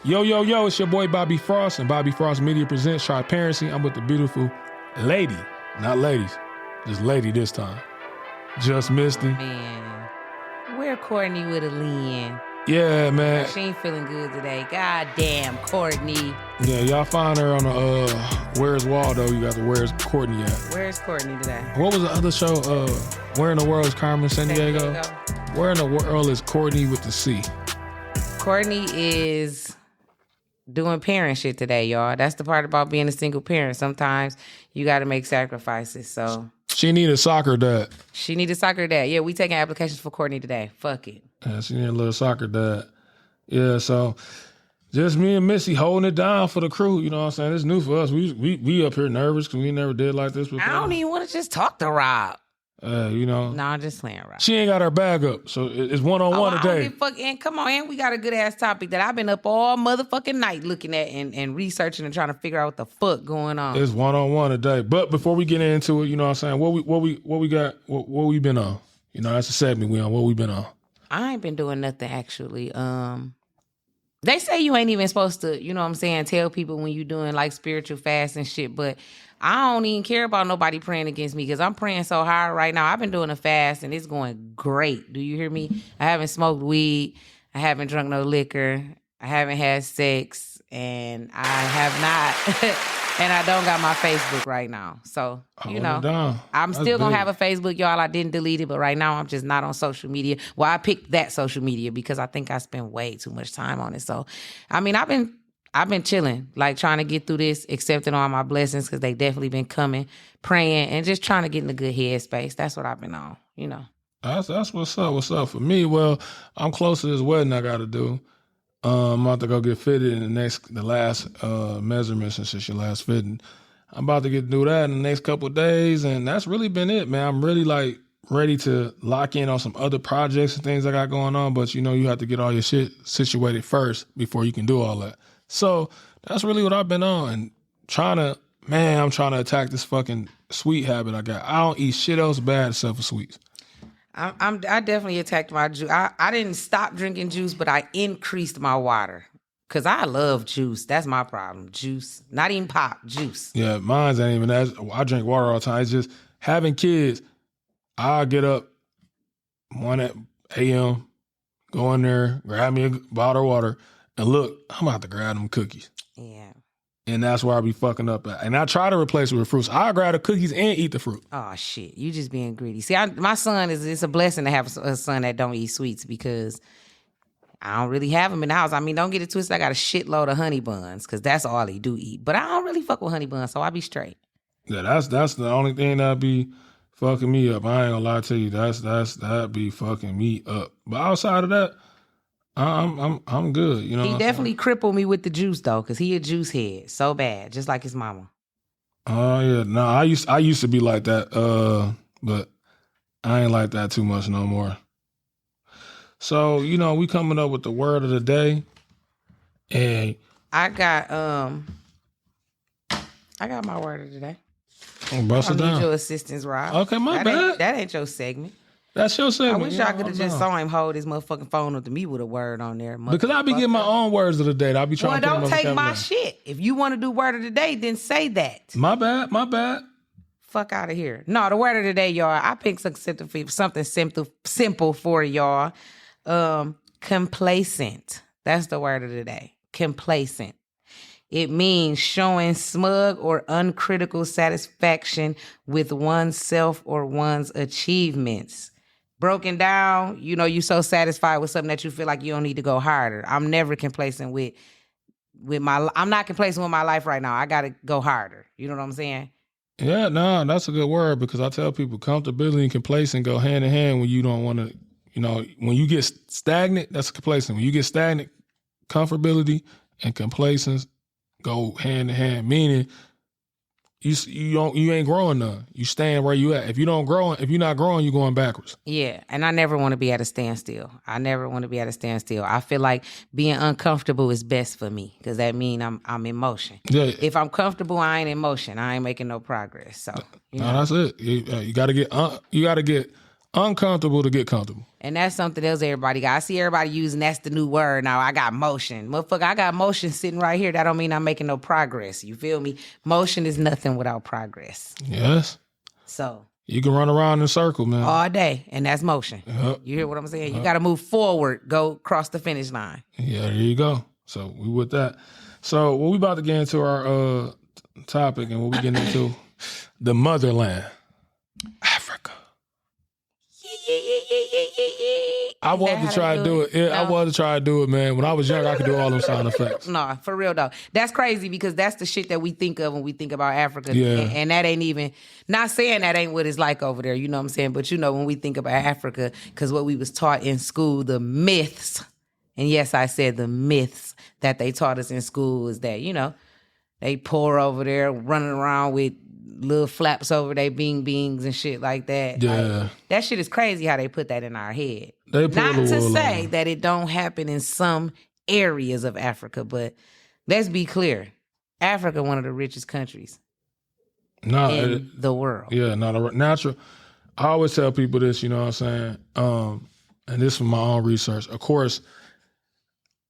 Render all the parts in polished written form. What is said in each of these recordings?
Yo, yo, yo, it's your boy Bobby Frost, and Bobby Frost Media presents Try Parenting. I'm with the beautiful lady, not ladies, just lady this time. Just Misty. Man, where Courtney with a Lynn? Yeah, man. She ain't feeling good today. God damn, Courtney. Yeah, y'all find her on the Where's Waldo? You got the Where's Courtney at? Where's Courtney today? What was the other show? Where in the world is Carmen Sandiego? Where in the world is Courtney with the C? Courtney is doing parent shit today, y'all. That's the part about being a single parent. Sometimes you got to make sacrifices. So she need a soccer dad. She need a soccer dad. Yeah, we taking applications for Courtney today. Fuck it. Yeah, she need a little soccer dad. Yeah, so just me and Missy holding it down for the crew. You know what I'm saying? It's new for us. We up here nervous because we never did like this before. I don't even want to just talk to Rob. You know. No, I'm just playing, Rob. She ain't got her bag up, so it's one-on-one today. And come on, and we got a good-ass topic that I've been up all motherfucking night looking at and researching and trying to figure out what the fuck going on. It's one-on-one today. But before we get into it, you know what I'm saying, what we been on? You know, that's the segment we on. What we been on? I ain't been doing nothing, actually. They say you ain't even supposed to, you know what I'm saying, tell people when you doing like spiritual fast and shit, but I don't even care about nobody praying against me because I'm praying so hard right now. I've been doing a fast and it's going great. Do you hear me? I haven't smoked weed. I haven't drunk no liquor. I haven't had sex. And I have not, and I don't got my Facebook right now. So, you know, I'm still going to have a Facebook, y'all. I didn't delete it, but right now I'm just not on social media. Well, I picked that social media because I think I spend way too much time on it. So, I mean, I've been chilling, like trying to get through this, accepting all my blessings because they definitely been coming, praying, and just trying to get in a good headspace. That's what I've been on, you know. That's what's up. What's up for me? Well, I'm close to this wedding I got to do. I'm about to go get fitted in the last measurements since your last fitting. I'm about to do that in the next couple of days, and that's really been it, man. I'm really like ready to lock in on some other projects and things I got going on, but you know you have to get all your shit situated first before you can do all that. So that's really what I've been on, and I'm trying to attack this fucking sweet habit I got. I don't eat shit else bad except for sweets. I definitely attacked my juice. I didn't stop drinking juice, but I increased my water because I love juice. That's my problem. Juice, not even pop, juice. Yeah, mine's ain't even that. I drink water all the time. It's just having kids. I get up 1 a.m., go in there, grab me a bottle of water, and look, I'm about to grab them cookies. Yeah. And that's where I be fucking up at. And I try to replace it with fruits. I grab the cookies and eat the fruit. Oh, shit. You just being greedy. See, my son, it's a blessing to have a son that don't eat sweets because I don't really have him in the house. I mean, don't get it twisted. I got a shitload of honey buns because that's all he do eat. But I don't really fuck with honey buns, so I be straight. Yeah, that's the only thing that be fucking me up. I ain't gonna lie to you. That be fucking me up. But outside of that, I'm good. You know, he definitely crippled me with the juice though, because he a juice head so bad, just like his mama. Oh yeah, no, I used to be like that, but I ain't like that too much no more. So you know, we coming up with the word of the day, and I got my word of the day. Bust it down. I need your assistance, Rob. Okay, my bad. That ain't your segment. That's your segment. I wish y'all could have just saw him hold his motherfucking phone up to me with a word on there. Because I be getting my own words of the day. I be trying to don't take my shit. If you want to do word of the day, then say that. My bad. Fuck out of here. No, the word of the day, y'all. I picked something simple for y'all. Complacent. That's the word of the day. Complacent. It means showing smug or uncritical satisfaction with oneself or one's achievements. Broken down, you know, you so satisfied with something that you feel like you don't need to go harder. I'm never complacent I'm not complacent with my life right now. I got to go harder. You know what I'm saying? Yeah, no, that's a good word because I tell people comfortability and complacent go hand in hand when you don't want to, you know, when you get stagnant, that's complacent. When you get stagnant, comfortability and complacence go hand in hand, meaning you ain't growing none. You staying where you at. If you're not growing, you're going backwards. Yeah, and I never want to be at a standstill. I feel like being uncomfortable is best for me because that means I'm in motion. Yeah. If I'm comfortable, I ain't in motion. I ain't making no progress. So that's it. You got to get uncomfortable to get comfortable. And that's something else everybody got. I see everybody using that's the new word now. I got motion. Motherfucker, I got motion sitting right here. That don't mean I'm making no progress. You feel me? Motion is nothing without progress. Yes. So you can run around in a circle, man. All day, and that's motion. Yep. You hear what I'm saying? You got to move forward, go cross the finish line. Yeah, there you go. So we with that. So we about to get into our topic, and what we getting into the motherland, Africa. I wanted to try to do it. Yeah, no. I wanted to try to do it, man. When I was young, I could do all those sound effects. No, for real though. That's crazy because that's the shit that we think of when we think about Africa. Yeah. And that ain't even, not saying that ain't what it's like over there, you know what I'm saying? But you know, when we think about Africa, because what we was taught in school, the myths, and yes, I said the myths that they taught us in school is that, you know, they poor over there running around with little flaps over their beans and shit like that. Yeah. Like, that shit is crazy how they put that in our head. They Not to say that it don't happen in some areas of Africa, but let's be clear. Africa, one of the richest countries in the world. Yeah, not a natural. I always tell people this, you know what I'm saying? And this from my own research. Of course,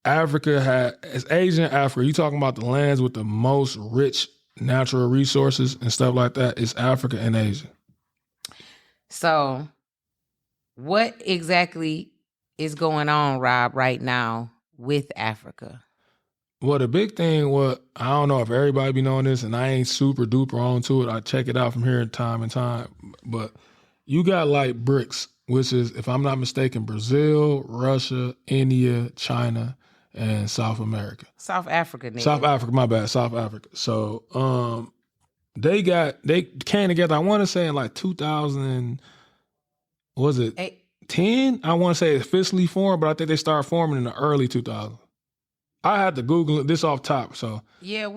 Africa as Asian Africa, you talking about the lands with the most rich natural resources and stuff like that, it's Africa and Asia. So what exactly is going on, Rob, right now with Africa? Well, the big thing, I don't know if everybody be knowing this, and I ain't super duper onto it. I check it out from here time and time. But you got like BRICS, which is, if I'm not mistaken, Brazil, Russia, India, China, and South America. South Africa, nigga. South Africa, my bad, South Africa. So they came together, I want to say in like 2000, was it 10? I want to say it's officially formed, but I think they started forming in the early 2000s. I had to Google it, this off top, so. Yeah,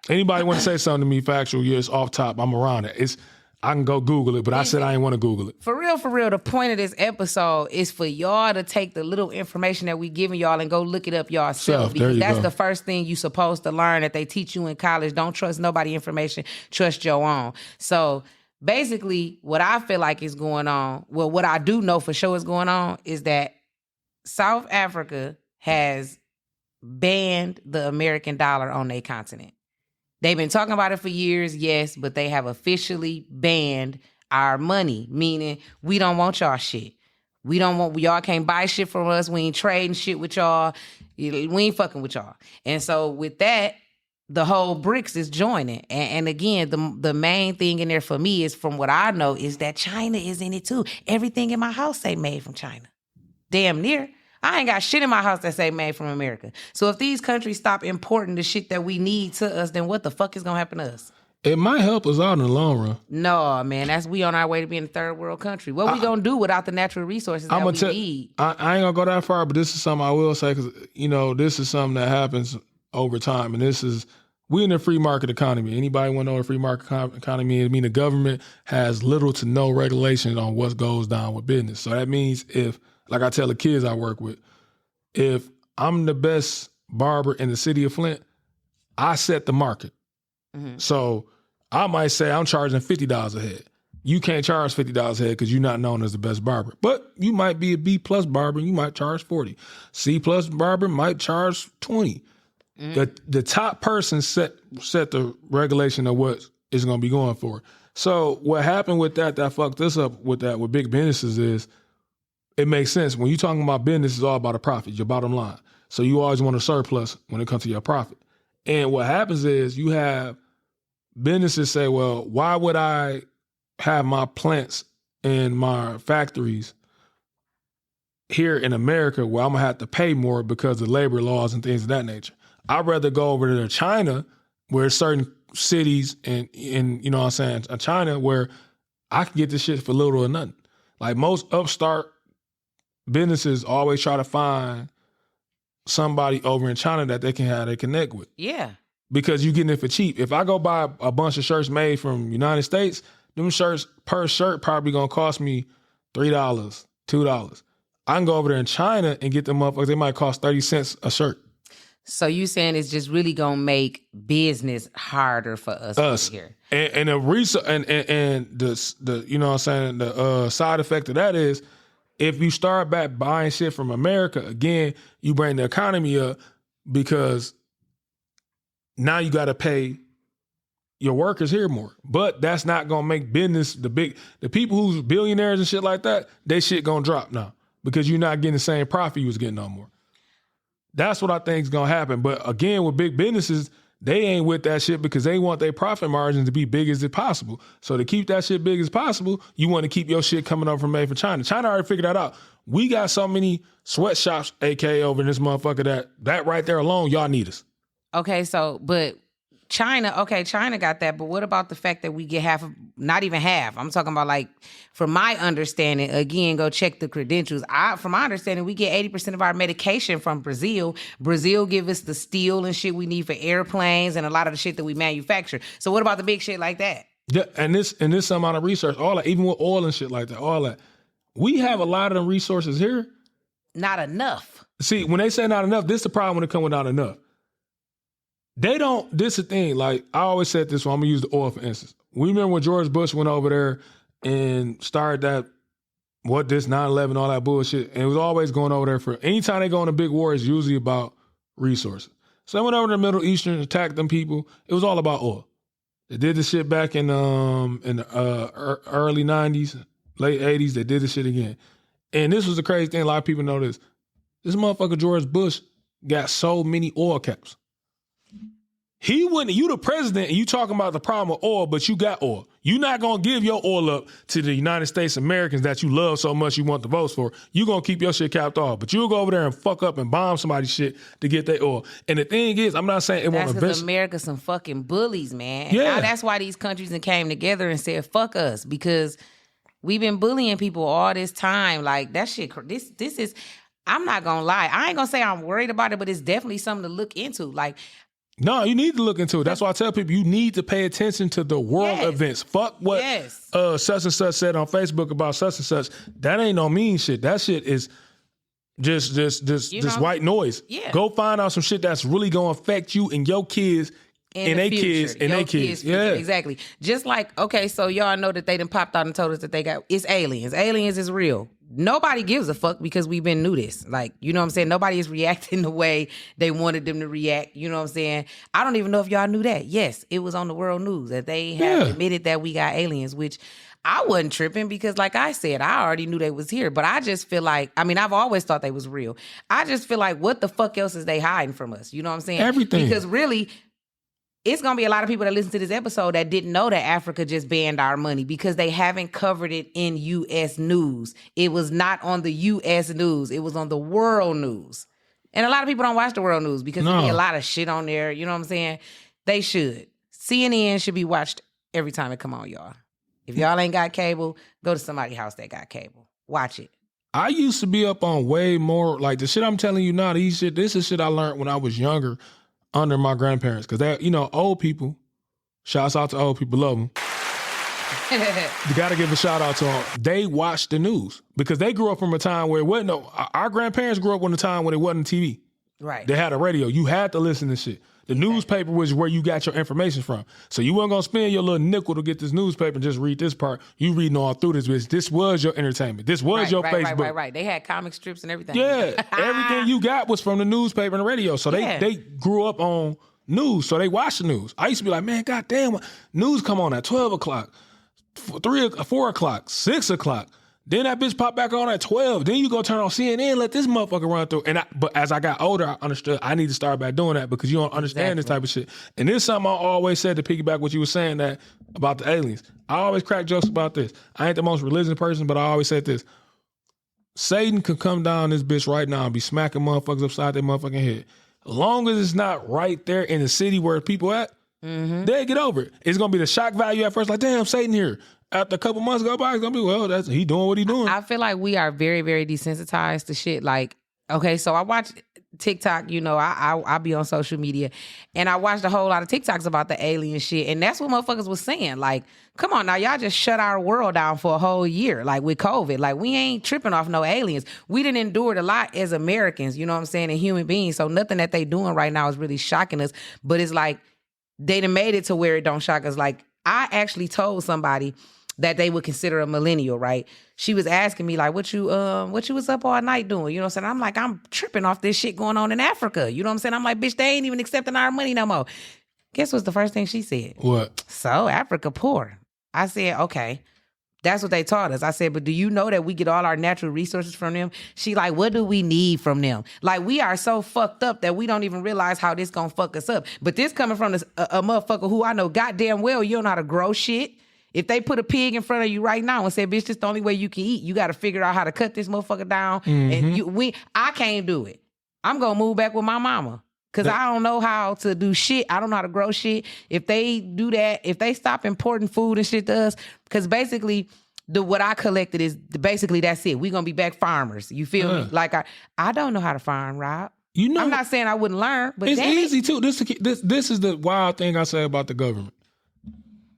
Anybody want to say something to me factual, it's off top, I'm around it. I can go Google it, but I said I didn't want to Google it. For real, the point of this episode is for y'all to take the little information that we giving y'all and go look it up yourself. Because that's the first thing you supposed to learn that they teach you in college. Don't trust nobody information, trust your own. So basically, what I feel like is going on, well, what I do know for sure is going on is that South Africa has banned the American dollar on their continent. They've been talking about it for years, yes, but they have officially banned our money, meaning we don't want y'all shit. Y'all can't buy shit from us. We ain't trading shit with y'all. We ain't fucking with y'all. And so with that, the whole BRICS is joining. And again, the main thing in there for me is, from what I know, is that China is in it too. Everything in my house say made from China. Damn near. I ain't got shit in my house that say made from America. So if these countries stop importing the shit that we need to us, then what the fuck is gonna happen to us? It might help us out in the long run. No, man, we on our way to being a third world country. What we gonna do without the natural resources that we need? I ain't gonna go that far, but this is something I will say, because, you know, this is something that happens over time. And we in a free market economy. Anybody want to know a free market economy? I mean, the government has little to no regulation on what goes down with business. So that means if, like I tell the kids I work with, if I'm the best barber in the city of Flint, I set the market. Mm-hmm. So I might say I'm charging $50 a head. You can't charge $50 a head because you're not known as the best barber. But you might be a B+ barber and you might charge $40. C+ barber might charge $20. Mm-hmm. The top person set the regulation of what is going to be going for. So what happened with that fucked us up with big businesses is, it makes sense. When you're talking about business, it's all about a profit, your bottom line. So you always want a surplus when it comes to your profit. And what happens is you have businesses say, well, why would I have my plants and my factories here in America where I'm going to have to pay more because of labor laws and things of that nature? I'd rather go over to China, where certain cities and you know what I'm saying, China, where I can get this shit for little or nothing. Like most upstart businesses always try to find somebody over in China that they connect with. Yeah. Because you getting it for cheap. If I go buy a bunch of shirts made from United States, them shirts per shirt probably gonna cost me $3, $2. I can go over there in China and get them motherfuckers. They might cost 30 cents a shirt. So you saying it's just really gonna make business harder for us over here. And the research and the you know what I'm saying, the side effect of that is if you start back buying shit from America, again, you bring the economy up because now you gotta pay your workers here more. But that's not gonna make business the people who's billionaires and shit like that, they shit gonna drop now because you're not getting the same profit you was getting no more. That's what I think is gonna happen. But again, with big businesses, they ain't with that shit because they want their profit margins to be big as possible. So to keep that shit big as possible, you want to keep your shit coming up from made for China. China already figured that out. We got so many sweatshops, AK, over in this motherfucker that right there alone, y'all need us. Okay, so, but China got that, but what about the fact that we get not even half? I'm talking about, like, from my understanding, again, go check the credentials. From my understanding, we get 80% of our medication from Brazil. Brazil give us the steel and shit we need for airplanes and a lot of the shit that we manufacture. So what about the big shit like that? Yeah, and this amount of research, all that, even with oil and shit like that, all that. We have a lot of them resources here. Not enough. See, when they say not enough, this is the problem when it comes with not enough. They don't, this is the thing, like I always said this one, I'm gonna use the oil for instance. We remember when George Bush went over there and started that, 9/11, all that bullshit, and it was always going over there for, anytime they go on a big war, it's usually about resources. So they went over to the Middle Eastern, attacked them people, it was all about oil. They did this shit back in the early 90s, late 80s, they did this shit again. And this was the crazy thing, a lot of people know this. This motherfucker George Bush got so many oil caps. He wouldn't, you the president and you talking about the problem with oil, but you got oil. You're not going to give your oil up to the United States Americans that you love so much you want the votes for. You're going to keep your shit capped off. But you'll go over there and fuck up and bomb somebody's shit to get their oil. And the thing is, I'm not saying it won't invest. That's because America's some fucking bullies, man. And now that's why these countries came together and said, fuck us, because we've been bullying people all this time. Like, that shit, this is, I'm not going to lie. I ain't going to say I'm worried about it, but it's definitely something to look into. Like, no, you need to look into it. That's why I tell people you need to pay attention to the world events. Fuck what such and such said on Facebook about such and such. That ain't no mean shit. That shit is just white noise. Yeah. Go find out some shit that's really gonna affect you and your kids and their kids and their kids. Yeah, exactly. Just like, okay, so y'all know that they done popped out and told us that it's aliens. Aliens is real. Nobody gives a fuck because we've been knew this. Like, you know what I'm saying? Nobody is reacting the way they wanted them to react. You know what I'm saying? I don't even know if y'all knew that. Yes, it was on the world news that they have admitted that we got aliens, which I wasn't tripping because, like I said, I already knew they was here. But I just feel like, I mean, I've always thought they was real. I just feel like, what the fuck else is they hiding from us? You know what I'm saying? Everything. Because really, it's going to be a lot of people that listen to this episode that didn't know that Africa just banned our money because they haven't covered it in U.S. news. It was not on the U.S. news. It was on the world news. And a lot of people don't watch the world news because there's a lot of shit on there. You know what I'm saying? They should. CNN should be watched every time it come on, y'all. If y'all ain't got cable, go to somebody's house that got cable. Watch it. I used to be up on way more, like the shit I'm telling you now, this is shit I learned when I was younger, under my grandparents, because they, old people, shouts out to old people, love them. You got to give a shout out to them. They watch the news because they grew up from a time where it wasn't our grandparents grew up in a time when it wasn't TV. Right. They had a radio. You had to listen to shit. The newspaper was where you got your information from. So you weren't going to spend your little nickel to get this newspaper and just read this part. You reading all through this bitch. This was your entertainment. This was your Facebook. Right. They had comic strips and everything. Yeah. Everything you got was from the newspaper and the radio. So they grew up on news. So they watched the news. I used to be like, man, goddamn, news come on at 12 o'clock, 4 o'clock, 6 o'clock. Then that bitch pop back on at 12. Then you go turn on CNN, let this motherfucker run through. But as I got older, I understood I need to start back doing that because you don't understand this type of shit. And this is something I always said to piggyback what you were saying that about the aliens. I always crack jokes about this. I ain't the most religious person, but I always said this. Satan could come down this bitch right now and be smacking motherfuckers upside their motherfucking head. As long as it's not right there in the city where people at, they'll get over it. It's going to be the shock value at first, like, damn, Satan here. After a couple months go by, it's going to be, well, he doing what he doing. I feel like we are very, very desensitized to shit. Like, okay, so I watch TikTok, you know, I be on social media, and I watched a whole lot of TikToks about the alien shit, and that's what motherfuckers was saying. Like, come on now, y'all just shut our world down for a whole year, like with COVID. Like, we ain't tripping off no aliens. We done endured a lot as Americans, you know what I'm saying, and human beings. So nothing that they doing right now is really shocking us. But it's like they done made it to where it don't shock us. Like, I actually told somebody that they would consider a millennial, right? She was asking me, like, what you was up all night doing? You know what I'm saying? I'm like, I'm tripping off this shit going on in Africa. You know what I'm saying? I'm like, bitch, they ain't even accepting our money no more. Guess what's the first thing she said? What? So, Africa poor. I said, okay. That's what they taught us. I said, but do you know that we get all our natural resources from them? She like, what do we need from them? Like, we are so fucked up that we don't even realize how this gonna fuck us up. But this coming from a motherfucker who I know goddamn well you don't know how to grow shit. If they put a pig in front of you right now and say, bitch, this is the only way you can eat, you got to figure out how to cut this motherfucker down. Mm-hmm. And I can't do it. I'm going to move back with my mama because I don't know how to do shit. I don't know how to grow shit. If they do that, if they stop importing food and shit to us, because basically what I collected is basically that's it. We're going to be back farmers. You feel me? Like I don't know how to farm, Rob. You know, I'm not saying I wouldn't learn, but it's easy too. This is the wild thing I say about the government.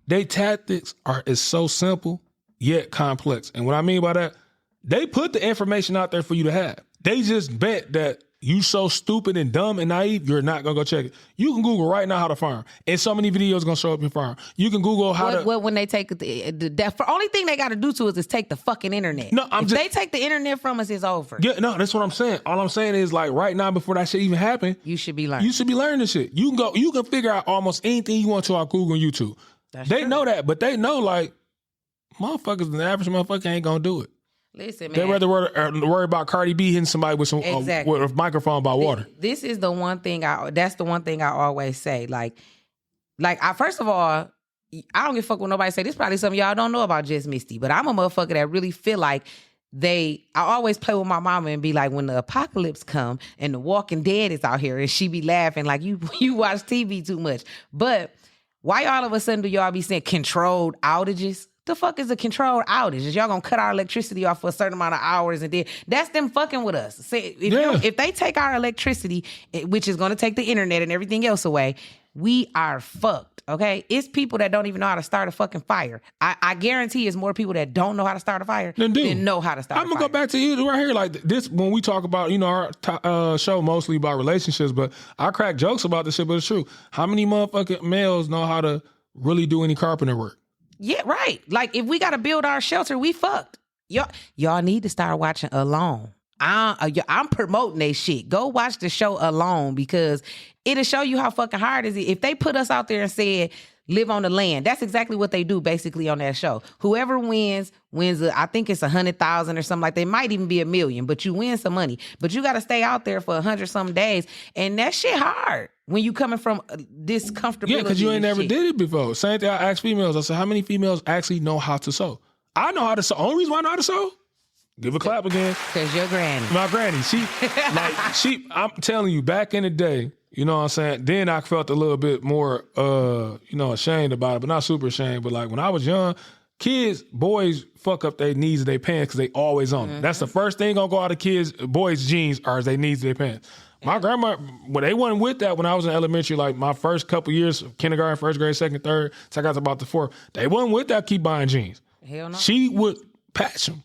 They tactics is so simple yet complex. And what I mean by that, they put the information out there for you to have. They just bet that you so stupid and dumb and naive, you're not gonna go check it. You can Google right now how to farm, and so many videos gonna show up in farm. You can Google how to. Well, when they take the only thing they got to do to us is take the fucking internet. No, if they take the internet from us, it's over. Yeah, no, that's what I'm saying. All I'm saying is like right now, before that shit even happened, you should be learning. You should be learning this shit. You can figure out almost anything you want to on Google and YouTube. They know that, but they know like motherfuckers, the average motherfucker ain't gonna do it. Listen, man. They rather worry about Cardi B hitting somebody with some with a microphone by water. This is the one thing that's the one thing I always say. Like I first of all, I don't give a fuck what nobody say. This probably something y'all don't know about Just Misty, but I'm a motherfucker that really feel like I always play with my mama and be like, when the apocalypse come and the Walking Dead is out here, and she be laughing like you watch TV too much. But why all of a sudden do y'all be saying controlled outages? The fuck is a controlled outage? Is y'all gonna cut our electricity off for a certain amount of hours and then that's them fucking with us? Say, if they take our electricity, which is gonna take the internet and everything else away, we are fucked, okay? It's people that don't even know how to start a fucking fire. I guarantee it's more people that don't know how to start a fire than know how to start a fire. I'm gonna go back to you right here. Like this, when we talk about, our show mostly about relationships, but I crack jokes about this shit, but it's true. How many motherfucking males know how to really do any carpenter work? Yeah, right. Like if we gotta build our shelter, we fucked. Y'all need to start watching Alone. I'm promoting that shit. Go watch the show Alone because it'll show you how fucking hard is it. If they put us out there and said, live on the land, that's exactly what they do basically on that show. Whoever wins, I think it's 100,000 or something like that. It might even be 1 million, but you win some money. But you got to stay out there for 100 some days. And that shit hard when you coming from this comfortability. Yeah, because you ain't never did it before. Same thing I ask females. I said, how many females actually know how to sew? I know how to sew. Only reason why I know how to sew? Give a clap again. Because your granny. My granny. I'm telling you, back in the day, you know what I'm saying? Then I felt a little bit more, ashamed about it, but not super ashamed. But like when I was young, boys fuck up their knees and their pants because they always on them. That's the first thing gonna go out of boys' jeans are their knees and their pants. My grandma, they wasn't with that when I was in elementary, like my first couple years, kindergarten, first grade, second, third, till I got to about the fourth. They wasn't with that, keep buying jeans. Hell no. She would patch them.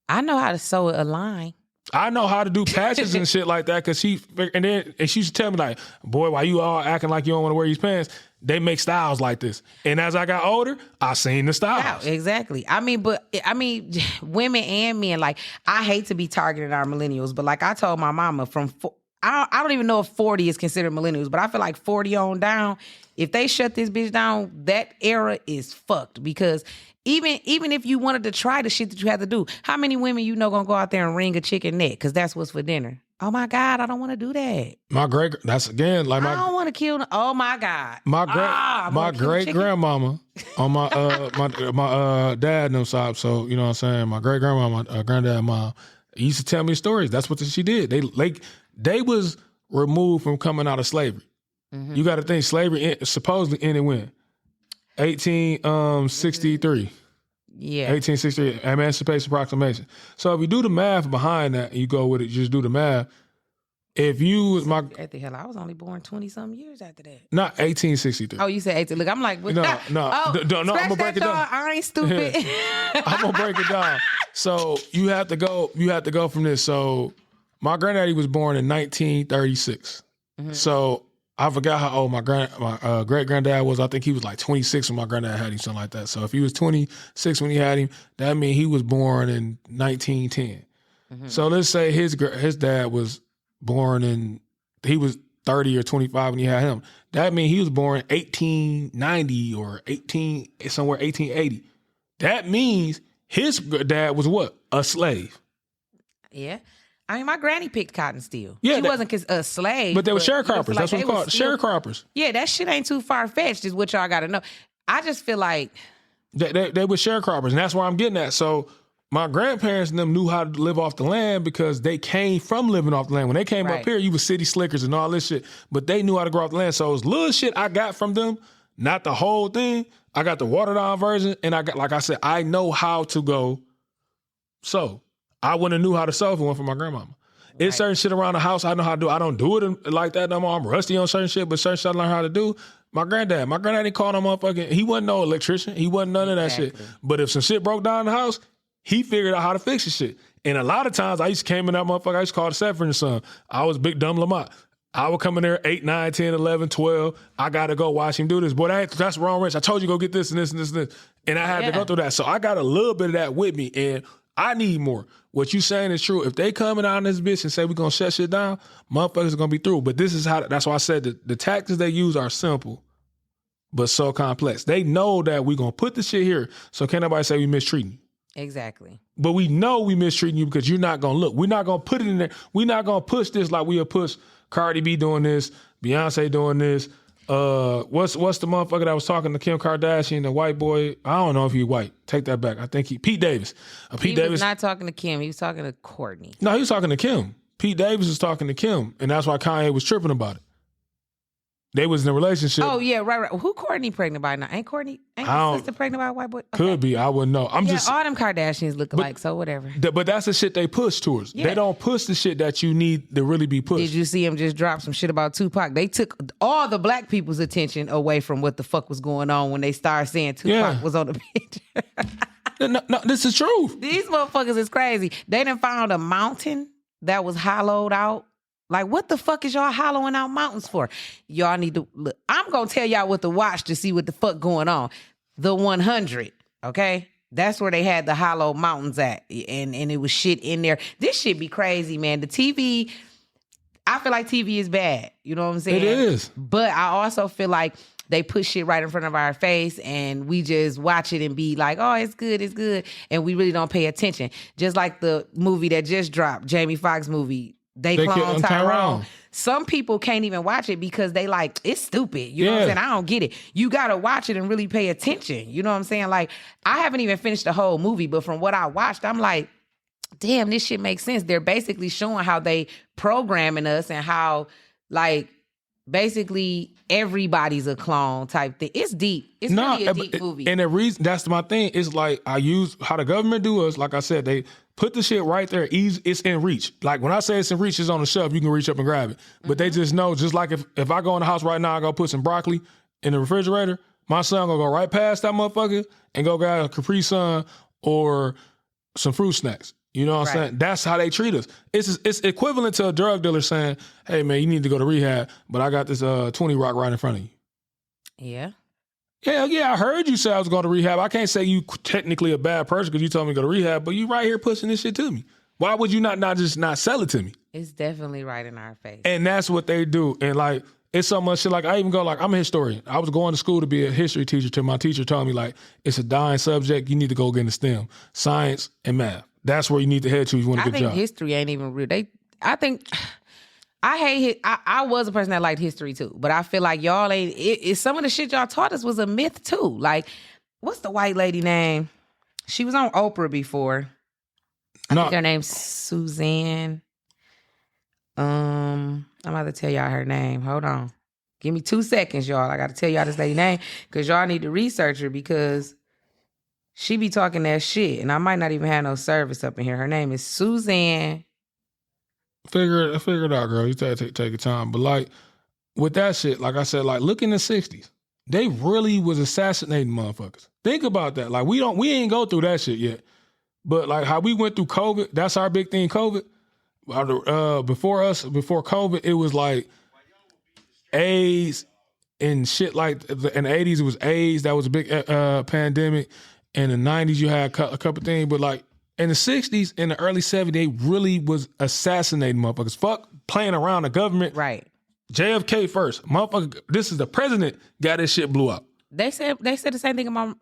I know how to sew a line. I know how to do patches and shit like that because she used to tell me like, boy, why you all acting like you don't want to wear these pants? They make styles like this. And as I got older, I seen the styles. Yeah, exactly. Women and men, like I hate to be targeting our millennials, but like I told my mama I don't even know if 40 is considered millennials, but I feel like 40 on down, if they shut this bitch down, that era is fucked because even if you wanted to try the shit that you had to do, how many women gonna go out there and wring a chicken neck because that's what's for dinner? Oh my God, I don't want to do that. I don't want to kill. Oh my God. My great grandmama on my dad and them side. So you know what I'm saying. My great grandmama, my granddad, mom used to tell me stories. That's what she did. They was removed from coming out of slavery. Mm-hmm. You got to think slavery supposedly ended when 1863. Yeah. 1868, Emancipation Proclamation. So if you do the math behind that and you go with it, just do the math. If you was my... At the hell, I was only born 20-something years after that. Not 1863. Oh, you said 18. Look, I'm like... What? No. Oh, I'm going to break it down. I ain't stupid. I'm going to break it down. So you have to go from this. So my granddaddy was born in 1936. Mm-hmm. So I forgot how old my great-granddad was. I think he was like 26 when my granddad had him, something like that. So if he was 26 when he had him, that means he was born in 1910. Mm-hmm. So let's say his dad was born he was 30 or 25 when he had him. That means he was born 1890 or 1880. That means his dad was what? A slave. Yeah. I mean, my granny picked cotton still. Yeah, she wasn't a slave. But they were sharecroppers. That's what it's called. Sharecroppers. Yeah, that shit ain't too far-fetched is what y'all got to know. I just feel like... They were sharecroppers, and that's where I'm getting at. So my grandparents and them knew how to live off the land because they came from living off the land. When they came up here, you was city slickers and all this shit, but they knew how to grow off the land. So it was little shit I got from them, not the whole thing. I got the watered down version, and I got, like I said, I know how to go sew. I wouldn't have knew how to sew if it went for my grandmama. It's certain shit around the house I know how to do. I don't do it like that no more. I'm rusty on certain shit, but certain shit I learned how to do. My granddad didn't call no motherfucking, he wasn't no electrician. He wasn't none of that shit. But if some shit broke down in the house, he figured out how to fix the shit. And a lot of times I used to came in that motherfucker, I used to call the Sanford & Son. I was big dumb Lamont. I would come in there 8, 9, 10, 11, 12. I got to go watch him do this. Boy, that's wrong, Rich. I told you go get this and this and this and this. And I had to go through that. So I got a little bit of that with me. And I need more. What you saying is true. If they coming out in this bitch and say we're going to shut shit down, motherfuckers are going to be through. But this is how, that's why I said the tactics they use are simple, but so complex. They know that we're going to put the shit here. So can't nobody say we mistreating you. Exactly. But we know we mistreating you because you're not going to look. We're not going to put it in there. We're not going to push this like we'll push Cardi B doing this, Beyonce doing this. What's the motherfucker that was talking to Kim Kardashian, the white boy? I don't know if he's white. Take that back. I think Pete Davis. He was not talking to Kim. He was talking to Courtney. No, he was talking to Kim. Pete Davis was talking to Kim, and that's why Kanye was tripping about it. They was in a relationship. Oh, yeah, right. Who Courtney pregnant by now? Ain't his sister pregnant by a white boy? Okay. Could be. I wouldn't know. All them Kardashians look alike, so whatever. But that's the shit they push towards. Yeah. They don't push the shit that you need to really be pushed. Did you see him just drop some shit about Tupac? They took all the black people's attention away from what the fuck was going on when they started saying Tupac was on the picture. No, this is true. These motherfuckers is crazy. They done found a mountain that was hollowed out. Like, what the fuck is y'all hollowing out mountains for? Y'all need to look. I'm going to tell y'all what to watch to see what the fuck going on. The 100, okay? That's where they had the hollowed mountains at. And it was shit in there. This shit be crazy, man. The TV, I feel like TV is bad. You know what I'm saying? It is. But I also feel like they put shit right in front of our face and we just watch it and be like, oh, it's good, it's good. And we really don't pay attention. Just like the movie that just dropped, Jamie Foxx movie, They clone Tyrone. Some people can't even watch it because they like, it's stupid. You know what I'm saying? I don't get it. You got to watch it and really pay attention. You know what I'm saying? Like, I haven't even finished the whole movie, but from what I watched, I'm like, damn, this shit makes sense. They're basically showing how they programming us and how, like, basically everybody's a clone type thing. It's deep. It's really a deep movie. And the reason, that's my thing, is like, I use how the government do us. Like I said, they put the shit right there. It's in reach. Like when I say it's in reach, it's on the shelf. You can reach up and grab it. But they just know, just like if I go in the house right now, I go put some broccoli in the refrigerator, my son gonna go right past that motherfucker and go grab a Capri Sun or some fruit snacks. You know what I'm saying? That's how they treat us. It's equivalent to a drug dealer saying, hey, man, you need to go to rehab, but I got this 20 rock right in front of you. Yeah. Hell yeah, I heard you say I was going to rehab. I can't say you technically a bad person because you told me to go to rehab, but you right here pushing this shit to me. Why would you not just sell it to me? It's definitely right in our face. And that's what they do. And like, it's so much shit. Like, I even go, like, I'm a historian. I was going to school to be a history teacher till my teacher told me, like, it's a dying subject. You need to go get into STEM, science and math. That's where you need to head to if you want a good job. I think history ain't even real. I hate it. I was a person that liked history too, but I feel like y'all ain't. Some of the shit y'all taught us was a myth too. Like, what's the white lady name? She was on Oprah before. I think her name's Suzanne. I'm about to tell y'all her name. Hold on. Give me 2 seconds, y'all. I got to tell y'all this lady name because y'all need to research her because She be talking that shit, and I might not even have no service up in here. Her name is Suzanne. Figure it out, girl. You take your time. But like with that shit, like I said, like look in the 60s. They really was assassinating motherfuckers. Think about that. Like we ain't go through that shit yet. But like how we went through COVID, that's our big thing, COVID. Before COVID, it was like AIDS and shit like in the 80s, it was AIDS. That was a big pandemic. In the 90s, you had a couple things. But like in the 60s, in the early 70s, they really was assassinating motherfuckers. Fuck playing around the government. Right. JFK first. Motherfucker, this is the president got this shit blew up. They said the same thing about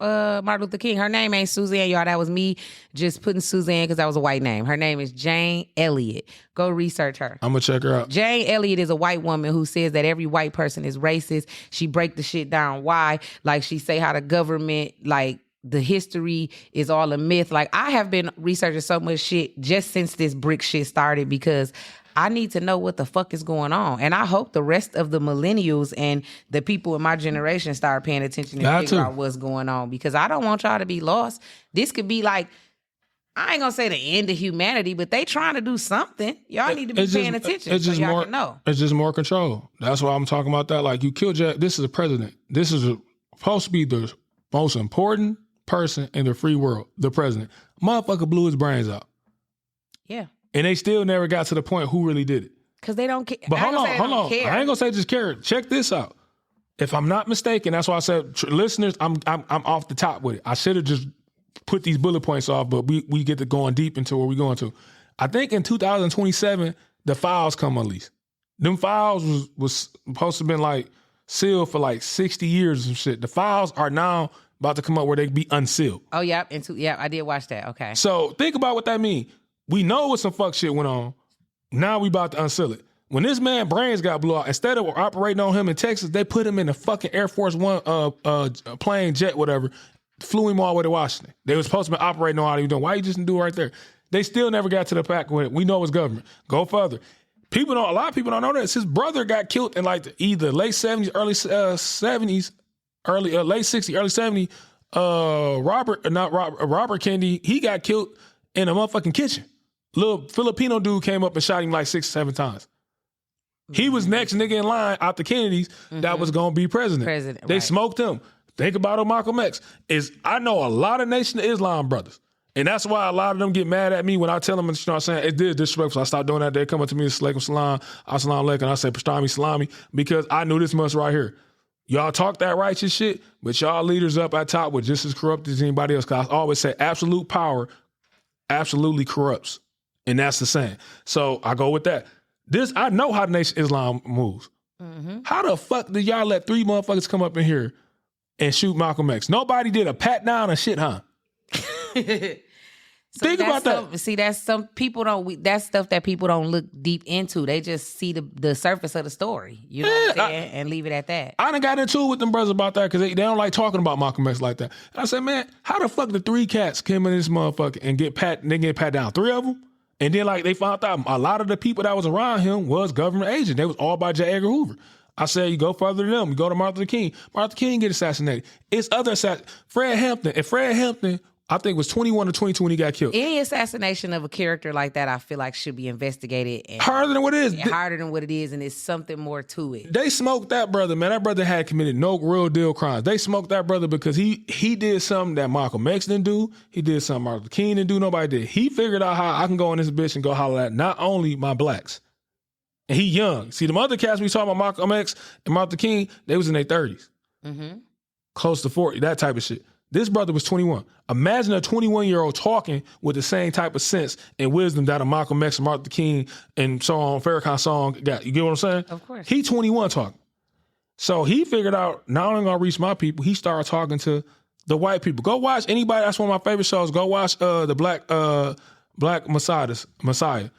Martin Luther King. Her name ain't Suzanne, y'all. That was me just putting Suzanne because that was a white name. Her name is Jane Elliott. Go research her. I'm going to check her out. Jane Elliott is a white woman who says that every white person is racist. She break the shit down. Why? Like she say how the government, like the history is all a myth. Like I have been researching so much shit just since this brick shit started because I need to know what the fuck is going on. And I hope the rest of the millennials and the people in my generation start paying attention and figure out what's going on because I don't want y'all to be lost. This could be like, I ain't gonna say the end of humanity, but they trying to do something. Y'all need to be paying attention so y'all can know. It's just more control. That's why I'm talking about that. Like you killed this is a president. This is supposed to be the most important person in the free world, the president. Motherfucker blew his brains out. Yeah. And they still never got to the point who really did it. Because they don't care. But hold on. I ain't gonna say just care. Check this out. If I'm not mistaken, that's why I said, listeners, I'm off the top with it. I should have just put these bullet points off, but we get to going deep into where we're going to. I think in 2027, the files come unleashed. Them files was supposed to have been like sealed for like 60 years or some shit. The files are now about to come up where they be unsealed. Oh, yeah. I did watch that. Okay. So think about what that means. We know what some fuck shit went on. Now we about to unseal it. When this man brains got blew out, instead of operating on him in Texas, they put him in a fucking Air Force One plane, jet, whatever, flew him all the way to Washington. They was supposed to be operating on all he was doing. Why you just didn't do it right there? They still never got to the pack with it. We know it's government. Go further. A lot of people don't know this. His brother got killed in like either late 70s, early 70s, late 60s, early 70s. Robert Kennedy, he got killed in a motherfucking kitchen. Little Filipino dude came up and shot him like 6 or 7 times. He was next nigga in line out the Kennedys that was going to be president. They smoked him. Think about Malcolm X. I know a lot of Nation of Islam brothers. And that's why a lot of them get mad at me when I tell them, you know what I'm saying, it did disrespectful. I stopped doing that. They come up to me, Assalamu salam, assalamu alaikum. I say, Pastami salami, because I knew this much right here. Y'all talk that righteous shit, but y'all leaders up at top were just as corrupt as anybody else. Because I always say absolute power absolutely corrupts. And that's the saying. So I go with that. I know how the Nation of Islam moves. Mm-hmm. How the fuck did y'all let 3 motherfuckers come up in here and shoot Malcolm X? Nobody did a pat down or shit, huh? Think about that. See, that's some people don't. That's stuff that people don't look deep into. They just see the surface of the story. You know what I'm saying? And leave it at that. I done got into it with them brothers about that because they don't like talking about Malcolm X like that. And I said, man, how the fuck the 3 cats came in this motherfucker and get pat down? 3 of them? And then like they found out a lot of the people that was around him was government agents. They was all by J. Edgar Hoover. I said, you go further than them. You go to Martin Luther King. Martin Luther King get assassinated. It's other Fred Hampton. And Fred Hampton, I think, was 21 or 22 when he got killed. Any assassination of a character like that, I feel like should be investigated. And harder than what it is. Harder than what it is, and it's something more to it. They smoked that brother, man. That brother had committed no real deal crimes. They smoked that brother because he did something that Malcolm X didn't do. He did something Martin Luther King didn't do. Nobody did. He figured out how I can go in this bitch and go holler at not only my blacks. And he young. See, them other cats we talking about Malcolm X and Martin Luther King, they was in their 30s. Mm-hmm. Close to 40, that type of shit. This brother was 21. Imagine a 21-year-old talking with the same type of sense and wisdom that a Malcolm X and Martin Luther King and so on, Farrakhan song got. You get what I'm saying? Of course. He 21 talking. So he figured out, not only going to reach my people, he started talking to the white people. Go watch anybody, that's one of my favorite shows. Go watch the Black Messiah.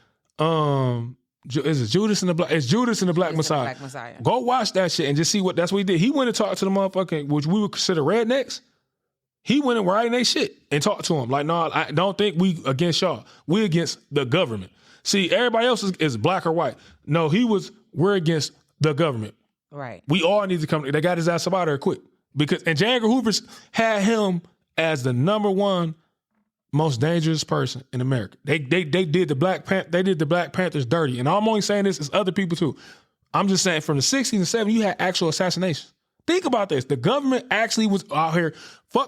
Is it Judas and the Black? It's Judas and the Black Messiah. Black Messiah. Go watch that shit and just see that's what he did. He went and talked to the motherfucking, which we would consider rednecks. He went and right in their shit and talked to him. Like, no, I don't think we against y'all. We against the government. See, everybody else is black or white. No, we're against the government. Right. We all need to come. They got his ass up out of there quick. And J. Edgar Hoover had him as the number one most dangerous person in America. They did the Black Panthers dirty. And I'm only saying this as other people too. I'm just saying from the 60s and 70s, you had actual assassinations. Think about this. The government actually was out here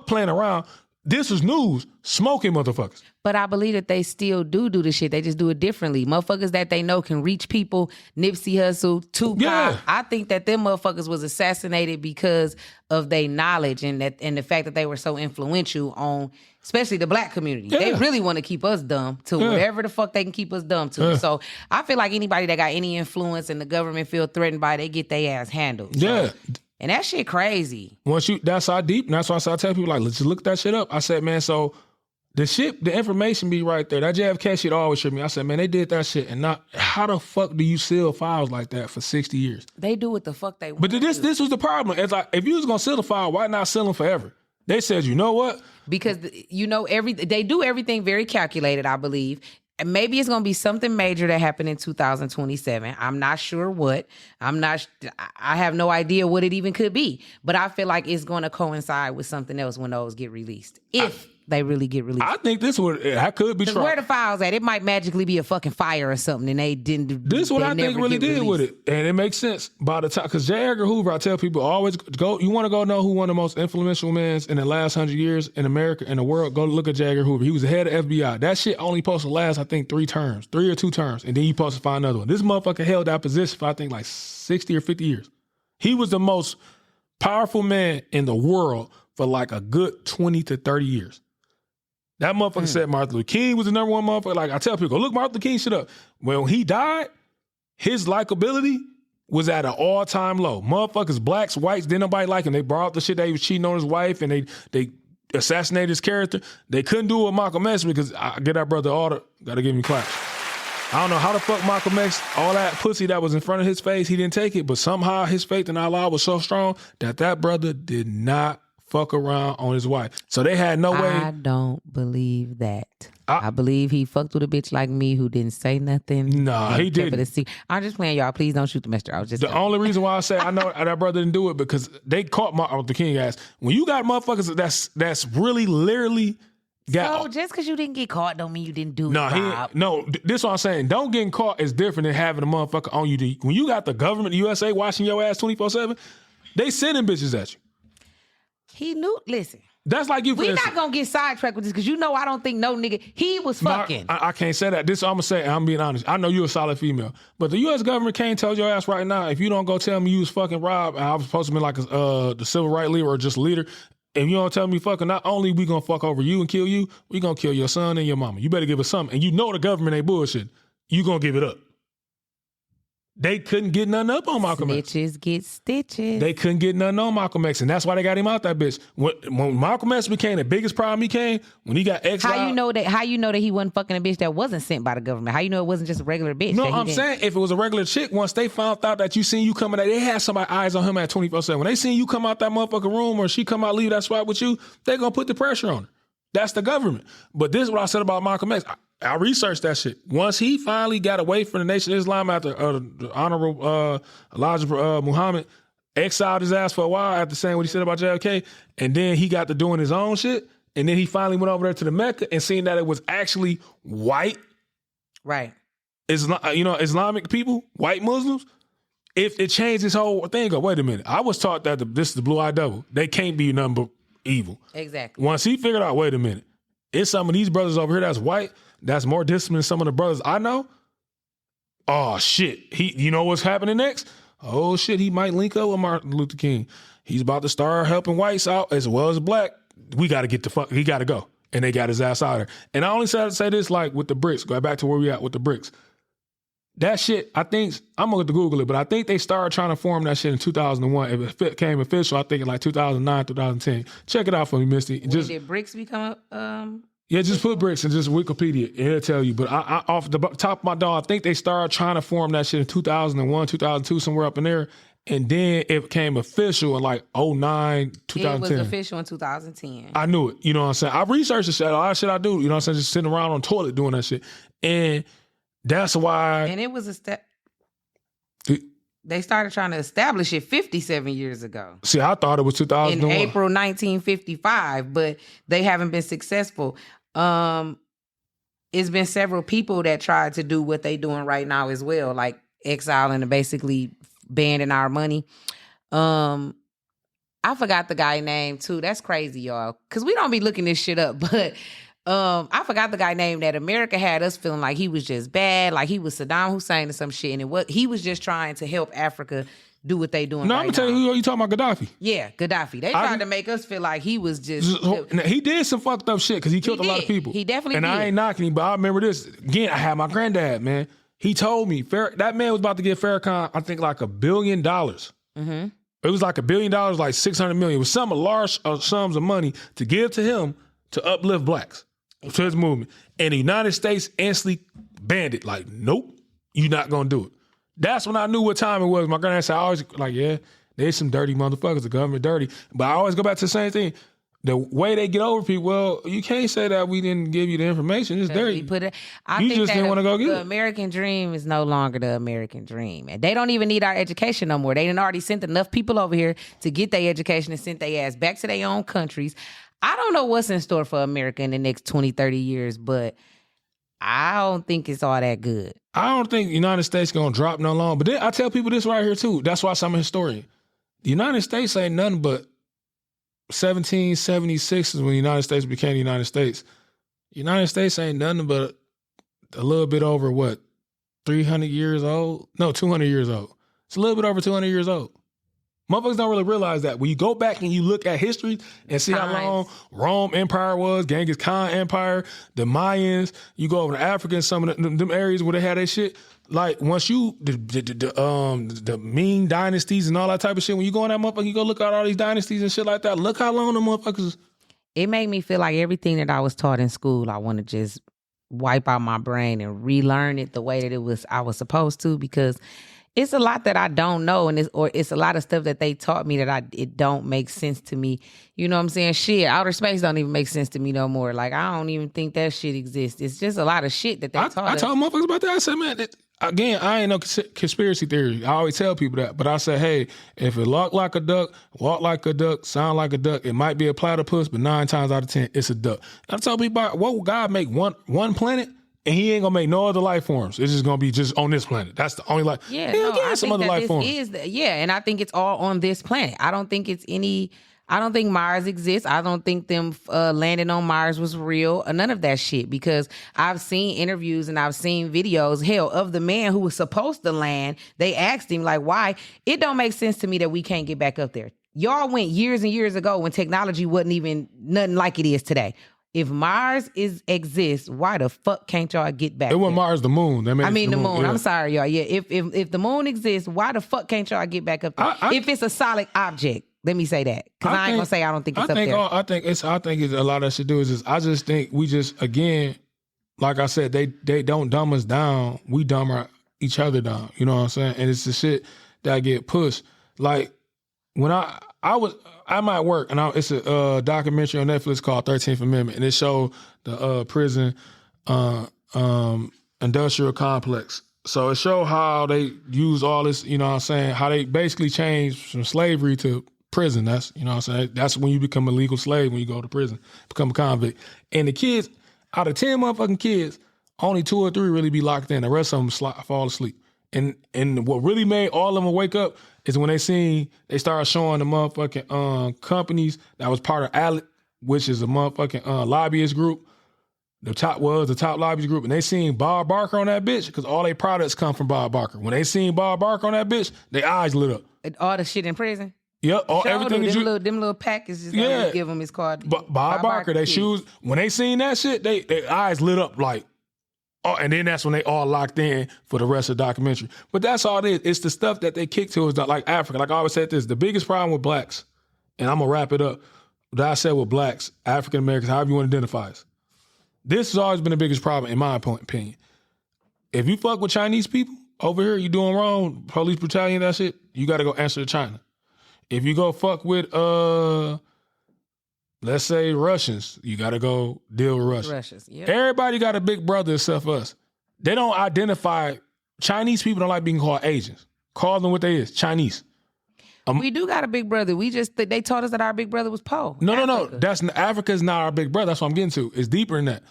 playing around. This was news, smoking motherfuckers. But I believe that they still do the shit. They just do it differently. Motherfuckers that they know can reach people, Nipsey Hussle, Tupac. Yeah. I think that them motherfuckers was assassinated because of their knowledge and the fact that they were so influential on, especially the black community. Yeah. They really want to keep us dumb to whatever the fuck they can keep us dumb to. Yeah. So I feel like anybody that got any influence and the government feel threatened by, they get their ass handled. Yeah. So, and that shit crazy. That's how deep, and that's why I tell people, like, let's just look that shit up. I said, man, so the information be right there. That JFK shit always tripped me. I said, man, they did that shit, and not, how the fuck do you seal files like that for 60 years? They do what the fuck they want. But this was the problem. It's like, if you was gonna seal the file, why not seal them forever? They said, you know what? Because they do everything very calculated, I believe. And maybe it's going to be something major that happened in 2027. I'm not sure what. I have no idea what it even could be. But I feel like it's going to coincide with something else when those get released. If they really get released. I think that could be true. Where the files at? It might magically be a fucking fire or something, and they didn't. This is what I think really did with it, and it makes sense by the time. Because J. Edgar Hoover, I tell people always go. You want to go know who one of the most influential men in the last 100 years in America and the world? Go look at J. Edgar Hoover. He was the head of FBI. That shit only supposed to last, I think, 3 or 2 terms, and then you supposed to find another one. This motherfucker held that position for I think like 60 or 50 years. He was the most powerful man in the world for like a good 20 to 30 years. That motherfucker said Martin Luther King was the number one motherfucker. Like, I tell people, look Martin Luther King shit up. When he died, his likability was at an all-time low. Motherfuckers, blacks, whites, didn't nobody like him. They brought up the shit that he was cheating on his wife, and they assassinated his character. They couldn't do it with Malcolm X because I get that brother gotta give him claps. I don't know how the fuck Malcolm X, all that pussy that was in front of his face, he didn't take it, but somehow his faith in Allah was so strong that brother did not fuck around on his wife. So they had no way. I don't believe that. I believe he fucked with a bitch like me who didn't say nothing. Nah, he didn't. I'm just playing, y'all. Please don't shoot the messenger. I was just the only reason why I say I know that brother didn't do it because they caught Martin Luther King ass. When you got motherfuckers that's really literally got. So just because you didn't get caught don't mean you didn't do it. No, this is what I'm saying. Don't getting caught is different than having a motherfucker on you. When you got the government, the USA watching your ass 24/7, they sending bitches at you. He knew. Listen. That's like you. We not gonna get sidetracked with this because I don't think no nigga. He was fucking. I can't say that. This I'm gonna say. I'm being honest. I know you're a solid female, but the U.S. government can't tell your ass right now if you don't go tell me you was fucking Rob. And I was supposed to be like the civil rights leader or just a leader. If you don't tell me fucking, not only we gonna fuck over you and kill you, we gonna kill your son and your mama. You better give us something. And you know the government ain't bullshit. You gonna give it up. They couldn't get nothing up on Malcolm X. Snitches get stitches. They couldn't get nothing on Malcolm X, and that's why they got him out that bitch. When Malcolm X became the biggest problem he came, when he got exiled. How you know that he wasn't fucking a bitch that wasn't sent by the government? How you know it wasn't just a regular bitch? No, I'm saying if it was a regular chick, once they found out that you coming out, they had somebody eyes on him at 24/7. When they seen you come out that motherfucking room or she come out leave that spot with you, they gonna put the pressure on her. That's the government. But this is what I said about Malcolm X. I researched that shit. Once he finally got away from the Nation of Islam after the Honorable Elijah Muhammad exiled his ass for a while after saying what he said about JFK, and then he got to doing his own shit, and then he finally went over there to the Mecca and seen that it was actually white, right? Islamic people, white Muslims. If it changed his whole thing, go, wait a minute. I was taught that this is the blue-eyed devil. They can't be nothing but evil. Exactly. Once he figured out, wait a minute, it's some of these brothers over here that's white, that's more disciplined than some of the brothers I know. Oh shit. You know what's happening next? Oh shit, he might link up with Martin Luther King. He's about to start helping whites out as well as black. We gotta he gotta go. And they got his ass out of there. And I only say this like with the bricks, go back to where we at with the bricks. That shit, I think, I'm going to Google it, but I think they started trying to form that shit in 2001. If it became official, I think in like 2009, 2010. Check it out for me, Misty. Did bricks become Yeah, just put bricks and just Wikipedia. It'll tell you. But I off the top of my dome, I think they started trying to form that shit in 2001, 2002, somewhere up in there. And then it became official in like 09, 2010. It was official in 2010. I knew it. You know what I'm saying? I researched the shit. A lot of shit I do. You know what I'm saying? Just sitting around on the toilet doing that shit. And that's why. And it was a step. They started trying to establish it 57 years ago. See, I thought it was 2001. In April 1955, but they haven't been successful. It's been several people that tried to do what they doing right now as well, like exiling and basically banning our money. I forgot the guy name too. That's crazy, y'all. Cause we don't be looking this shit up, but I forgot the guy name that America had us feeling like he was just bad, like he was Saddam Hussein or some shit, and he was just trying to help Africa do what they doing. No, right I'm gonna tell you who you talking about, Gaddafi. Yeah, Gaddafi. They tried to make us feel like he was just. He did some fucked up shit because he killed a lot of people. He definitely and did. And I ain't knocking him, but I remember this. Again, I had my granddad, man. He told me that man was about to give Farrakhan, I think, like $1 billion. Mm-hmm. It was like $1 billion, like 600 million. It was some large sums of money to give to him to uplift blacks. To his movement. And the United States instantly banned it. Like, nope, you're not going to do it. That's when I knew what time it was. My granddad said, I always, like, yeah, there's some dirty motherfuckers. The government dirty. But I always go back to the same thing. The way they get over people, well, you can't say that we didn't give you the information. It's dirty. You just didn't want to go get it. The American dream is no longer the American dream. And they don't even need our education no more. They done already sent enough people over here to get their education and sent their ass back to their own countries. I don't know what's in store for America in the next 20, 30 years, but I don't think it's all that good. I don't think the United States going to drop no long. But then I tell people this right here, too. That's why I'm a historian. The United States ain't nothing but 1776 is when the United States became the United States. The United States ain't nothing but a little bit over, 300 years old? No, 200 years old. It's a little bit over 200 years old. Motherfuckers don't really realize that. When you go back and you look at history and see how long Rome Empire was, Genghis Khan Empire, the Mayans, you go over to Africa and some of them areas where they had that shit. Like, once you, the Ming dynasties and all that type of shit, when you go in that motherfucker, you go look at all these dynasties and shit like that, look how long them motherfuckers. It made me feel like everything that I was taught in school, I want to just wipe out my brain and relearn it the way that I was supposed to, because it's a lot that I don't know, and it's a lot of stuff that they taught me that it don't make sense to me. You know what I'm saying? Shit, outer space don't even make sense to me no more. Like, I don't even think that shit exists. It's just a lot of shit that they taught us. I told motherfuckers about that. I said, man, again, I ain't no conspiracy theory. I always tell people that. But I said, hey, if it look like a duck, walk like a duck, sound like a duck, it might be a platypus, but 9 times out of 10, it's a duck. And I tell people, what would God make one planet? And he ain't gonna make no other life forms. It's just gonna be just on this planet. That's the only life. Yeah, some other life forms. And I think it's all on this planet. I don't think Mars exists. I don't think them landing on Mars was real. None of that shit. Because I've seen interviews and I've seen videos, hell, of the man who was supposed to land. They asked him, like, why? It don't make sense to me that we can't get back up there. Y'all went years and years ago when technology wasn't even nothing like it is today. If Mars exists, why the fuck can't y'all get back? It wasn't Mars, the moon. The moon. Yeah. I'm sorry, y'all. Yeah, if the moon exists, why the fuck can't y'all get back up there? If it's a solid object, let me say that, because I ain't gonna say I don't think it's up there. I think it's a lot of that shit do is just, I just think we just, again, like I said, they don't dumb us down. We dumb each other down. You know what I'm saying? And it's the shit that get pushed. Like when I'm at work, and it's a documentary on Netflix called 13th Amendment, and it showed the prison industrial complex. So it showed how they use all this, you know what I'm saying, how they basically changed from slavery to prison. That's, you know what I'm saying, that's when you become a legal slave, when you go to prison, become a convict. And the kids, out of 10 motherfucking kids, only 2 or 3 really be locked in. The rest of them fall asleep. And what really made all of them wake up is when they started showing the motherfucking companies that was part of ALEC, which is a motherfucking lobbyist group. The top lobbyist group, and they seen Bob Barker on that bitch, because all their products come from Bob Barker. When they seen Bob Barker on that bitch, their eyes lit up. All the shit in prison? Yep, everything. Them little packages, just give him his card. Bob Barker, they shoes, when they seen that shit, their eyes lit up like, oh, and then that's when they all locked in for the rest of the documentary. But that's all it is. It's the stuff that they kick to is like Africa. Like I always said this, the biggest problem with blacks, and I'm going to wrap it up, that I said with blacks, African Americans, however you want to identify us. This has always been the biggest problem in my opinion. If you fuck with Chinese people over here, you doing wrong, police brutality and that shit, you got to go answer to China. If you go fuck with, let's say Russians, you got to go deal with Russians. Yep. Everybody got a big brother except us. They don't identify, Chinese people don't like being called Asians. Call them what they is, Chinese. We do got a big brother. They taught us that our big brother was Po. No. Africa's not our big brother. That's what I'm getting to. It's deeper than that.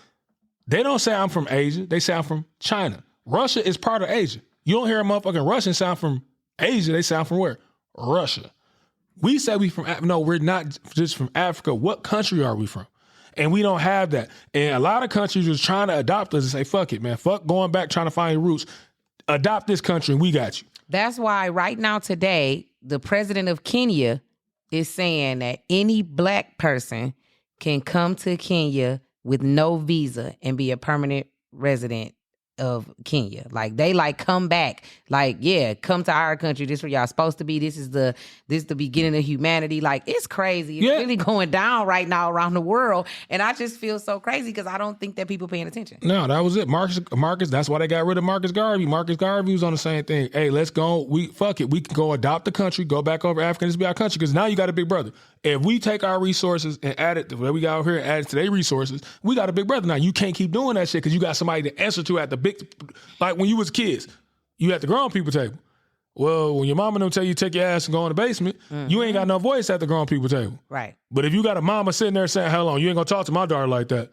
They don't say I'm from Asia. They say I'm from China. Russia is part of Asia. You don't hear a motherfucking Russian sound from Asia. They sound from where? Russia. We say we from, no, we're not just from Africa. What country are we from? And we don't have that. And a lot of countries are trying to adopt us and say, fuck it, man. Fuck going back, trying to find your roots. Adopt this country and we got you. That's why right now today, the president of Kenya is saying that any black person can come to Kenya with no visa and be a permanent resident of Kenya. Like they come back. Like, yeah, come to our country. This is where y'all supposed to be. This is the beginning of humanity. Like, it's crazy. It's really going down right now around the world. And I just feel so crazy because I don't think that people paying attention. No, that was it. Marcus, that's why they got rid of Marcus Garvey. Marcus Garvey was on the same thing. Hey, let's go. Fuck it. We can go adopt the country, go back over Africa, and this be our country. Because now you got a big brother. If we take our resources and add it to what we got over here and add it to their resources, we got a big brother now. You can't keep doing that shit because you got somebody to answer to at the big, like when you was kids, you at the grown people table. Well, when your mama don't tell you take your ass and go in the basement, you ain't got no voice at the grown people table. Right. But if you got a mama sitting there saying, "Hold on, you ain't gonna talk to my daughter like that."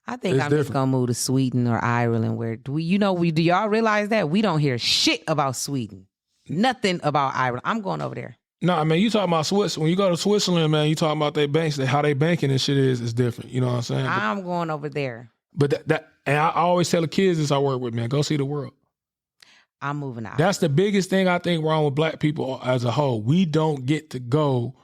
I think I'm just gonna move to Sweden or Ireland. Where do y'all realize that we don't hear shit about Sweden, nothing about Ireland? I'm going over there. No, I mean, you talking about Swiss. When you go to Switzerland, man, you talking about their banks, how they banking and shit is different. You know what I'm saying? I'm going over there. But and I always tell the kids this I work with, man, go see the world. I'm moving out. That's the biggest thing I think wrong with black people as a whole. We don't get to go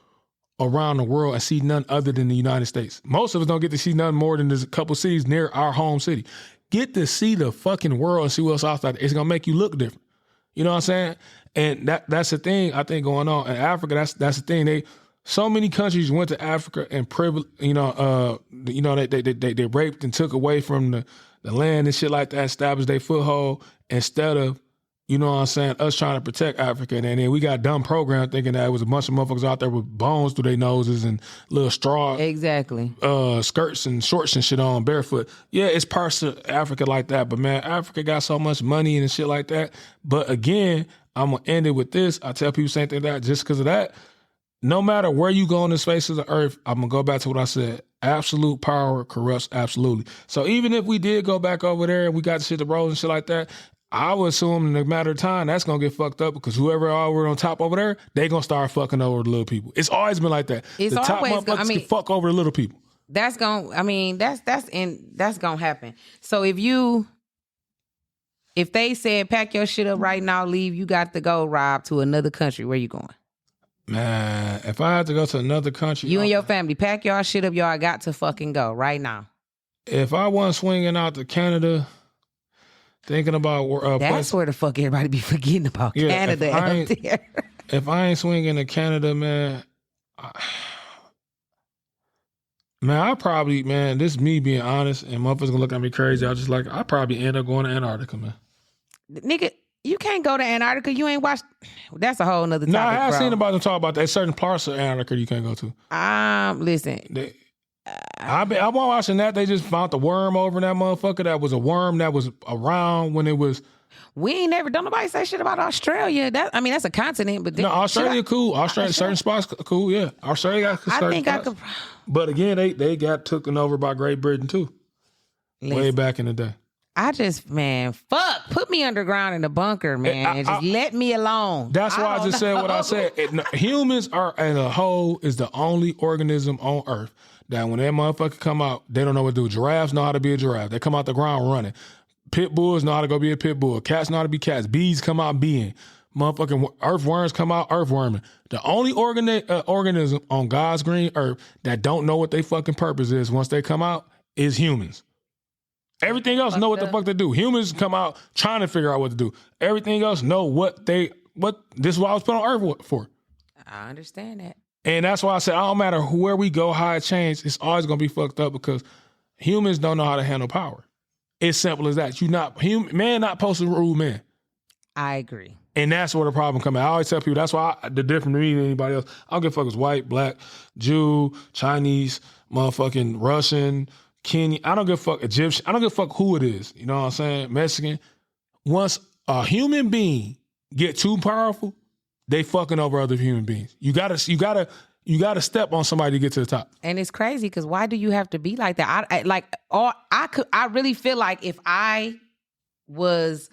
around the world and see none other than the United States. Most of us don't get to see none more than there's a couple cities near our home city. Get to see the fucking world and see what's outside. It's going to make you look different. You know what I'm saying? And that's the thing I think going on in Africa. That's the thing. So many countries went to Africa and they raped and took away from the land and shit like that, established their foothold instead of, you know what I'm saying, us trying to protect Africa. And then we got dumb program thinking that it was a bunch of motherfuckers out there with bones through their noses and little straw skirts and shorts and shit on, barefoot. Yeah, it's parts of Africa like that. But man, Africa got so much money and shit like that. But again, I'm going to end it with this. I tell people same thing that just because of that, no matter where you go on the space of the earth, I'm going to go back to what I said. Absolute power corrupts absolutely. So even if we did go back over there and we got the shit to roll and shit like that, I would assume in a matter of time, that's going to get fucked up because whoever are on top over there, they going to start fucking over the little people. It's always been like that. It's the top motherfuckers can fuck over the little people. That's going to happen. So if they said, pack your shit up right now, leave, you got to go, Rob, to another country, where you going? Man, if I had to go to another country. You and your family, pack y'all shit up, y'all got to fucking go right now. If I wasn't swinging out to Canada, thinking about that's where the fuck everybody be forgetting about Canada out there. If I ain't swinging to Canada, man, I probably, man, this is me being honest, and motherfuckers gonna look at me crazy. I probably end up going to Antarctica, man. Nigga, you can't go to Antarctica. You ain't watched. That's a whole nother topic. I have seen about them talk about that. Certain parts of Antarctica you can't go to. Listen. I've been watching that. They just found the worm over in that motherfucker. That was a worm that was around when it was. We ain't never done nobody say shit about Australia. That's a continent, but no, Australia cool. Australia certain spots cool. Yeah, Australia got certain spots. But again, they got taken over by Great Britain too. Way back in the day. Fuck, put me underground in the bunker, man, and just let me alone. That's why I just said what I said. Humans are, as a whole, is the only organism on Earth that when that motherfucker come out, they don't know what to do. Giraffes know how to be a giraffe. They come out the ground running. Pit bulls know how to go be a pit bull. Cats know how to be cats. Bees come out being. Motherfucking earthworms come out earthworming. The only organism on God's green earth that don't know what their fucking purpose is once they come out is humans. Everything else know what the fuck they do. Humans come out trying to figure out what to do. Everything else know what this is what I was put on earth for. I understand that. And that's why I said, I don't matter where we go, how it changes, it's always going to be fucked up because humans don't know how to handle power. It's simple as that. Man not supposed to rule man. I agree. And that's where the problem comes in. I always tell people, that's why the different to me than anybody else. I don't give a fuck if it's white, black, Jew, Chinese, motherfucking Russian, Kenyan. I don't give a fuck Egyptian. I don't give a fuck who it is. You know what I'm saying? Mexican. Once a human being get too powerful, they fucking over other human beings. You gotta step on somebody to get to the top. And it's crazy because why do you have to be like that? I really feel like if I was